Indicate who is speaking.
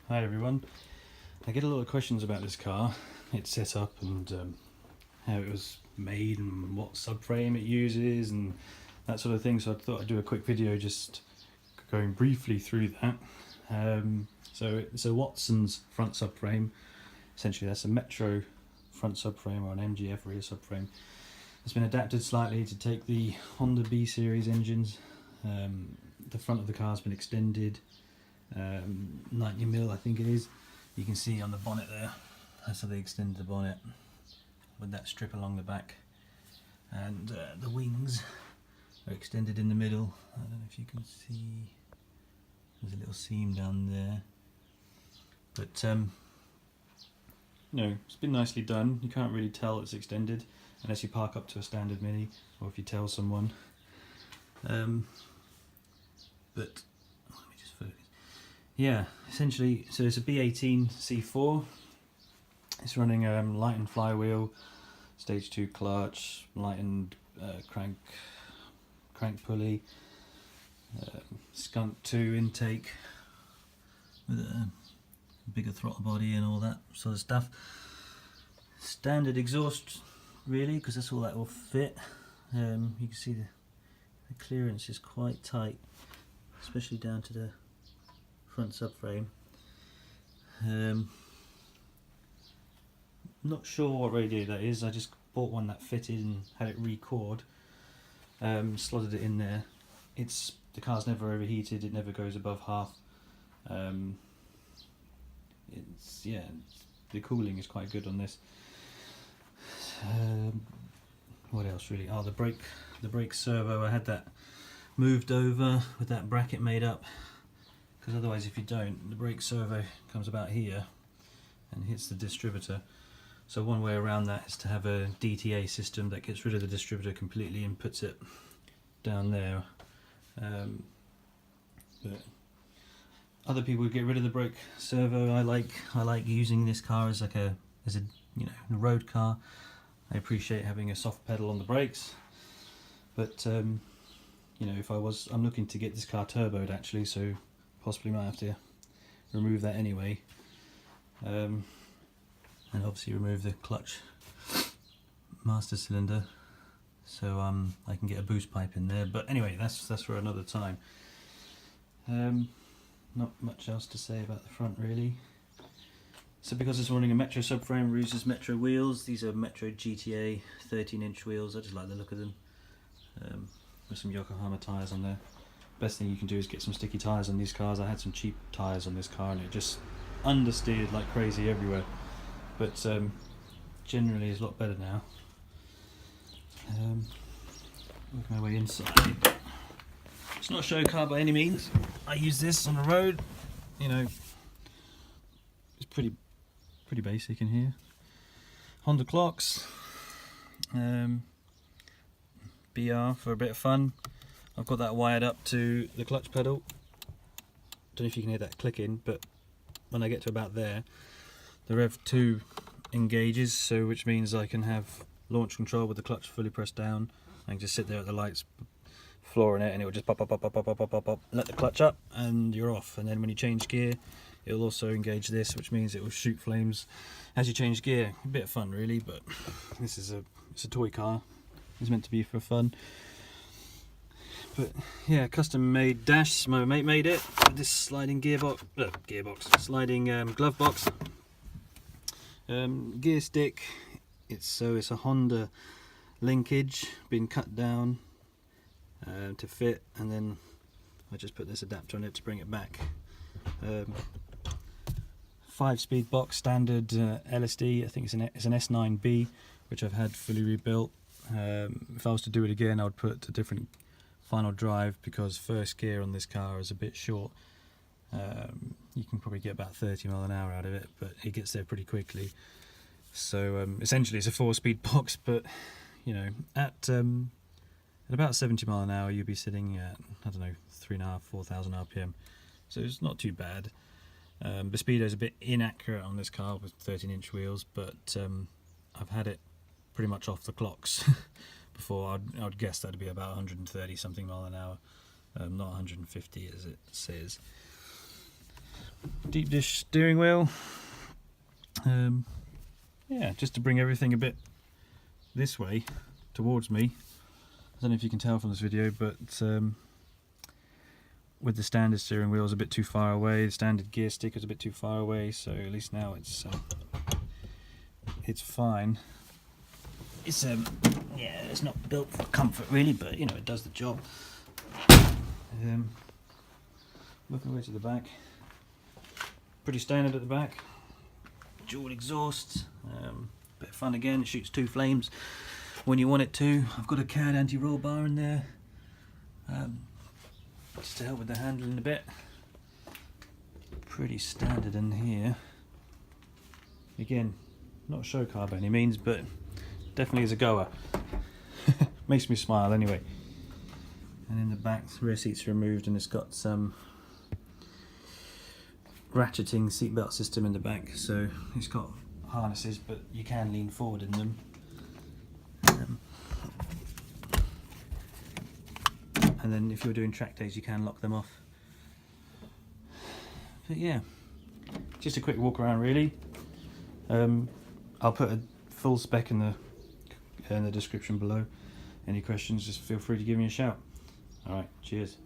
Speaker 1: Hi everyone. I get a lot of questions about this car, its setup and how it was made and what subframe it uses and that sort of thing, so I thought I'd do a quick video just going briefly through that. So it's a Watson's front subframe. Essentially that's a Metro front subframe or an MGF rear subframe. It's been adapted slightly to take the Honda B series engines. The front of the car has been extended 90mm I think it is. You can see on the bonnet there, that's how they extended the bonnet with that strip along the back, and the wings are extended in the middle. I don't know if you can see, there's a little seam down there, but no, it's been nicely done. You can't really tell it's extended unless you park up to a standard Mini or if you tell someone. But let me just focus. Yeah, essentially, so it's a b18c4. It's running lightened flywheel, stage 2 clutch, lightened crank pulley, Skunk 2 intake with a bigger throttle body and all that sort of stuff. Standard exhaust really, because that's all that will fit. You can see the clearance is quite tight, especially down to the front subframe. Not sure what radiator that is. I just bought one that fitted and had it re-cored, slotted it in there. The car's never overheated, it never goes above half. The cooling is quite good on this. What else really? Oh, the brake servo, I had that moved over with that bracket made up, because otherwise if you don't, the brake servo comes about here and hits the distributor. So one way around that is to have a DTA system that gets rid of the distributor completely and puts it down there. But other people get rid of the brake servo. I like using this car as a road car. I appreciate having a soft pedal on the brakes, but I'm looking to get this car turboed actually, so possibly might have to remove that anyway, and obviously remove the clutch master cylinder, so I can get a boost pipe in there. But anyway, that's for another time. Not much else to say about the front really. So because it's running a Metro subframe, it uses Metro wheels. These are Metro GTA 13-inch wheels. I just like the look of them. With some Yokohama tyres on there. Best thing you can do is get some sticky tyres on these cars. I had some cheap tyres on this car and it just understeered like crazy everywhere. But generally it's a lot better now. Working my way inside. It's not a show car by any means. I use this on the road. It's pretty basic in here. Honda clocks. BR for a bit of fun. I've got that wired up to the clutch pedal. Don't know if you can hear that clicking, but when I get to about there, the Rev 2 engages, so which means I can have launch control with the clutch fully pressed down. I can just sit there at the lights, flooring it, and it will just pop, let the clutch up, and you're off. And then when you change gear, it will also engage this, which means it will shoot flames as you change gear. A bit of fun really, but it's a toy car. It's meant to be for fun. But yeah, custom made dash. My mate made it with this sliding sliding glove box. Gear stick. It's a Honda linkage, been cut down to fit, and then I just put this adapter on it to bring it back. 5-speed box, standard LSD. I think it's an S9B, which I've had fully rebuilt. If I was to do it again, I would put a different final drive, because first gear on this car is a bit short. You can probably get about 30mph out of it, but it gets there pretty quickly. So essentially it's a 4-speed box, but at about 70mph you'll be sitting at, I don't know, 3,500 to 4,000 RPM, so it's not too bad. The speedo is a bit inaccurate on this car with 13-inch wheels, but I've had it pretty much off the clocks before. I would guess that'd be about 130 something mph, not 150 as it says. deep dish steering wheel. Yeah, just to bring everything a bit this way towards me. I don't know if you can tell from this video, but with the standard steering wheel is a bit too far away, the standard gear stick is a bit too far away, so at least now it's fine. It's yeah, it's not built for comfort really, but you know, it does the job. Working way to the back, pretty standard at the back. Dual exhausts, bit of fun again. It shoots 2 flames when you want it to. I've got a CAD anti-roll bar in there, just to help with the handling a bit. Pretty standard in here. Again, not a show car by any means, but definitely is a goer. Makes me smile anyway. And in the back, the rear seats are removed, and it's got some ratcheting seatbelt system in the back, so it's got harnesses, but you can lean forward in them. And then if you're doing track days, you can lock them off. But yeah, just a quick walk around really. I'll put a full spec in the description below. Any questions, just feel free to give me a shout. Alright, cheers.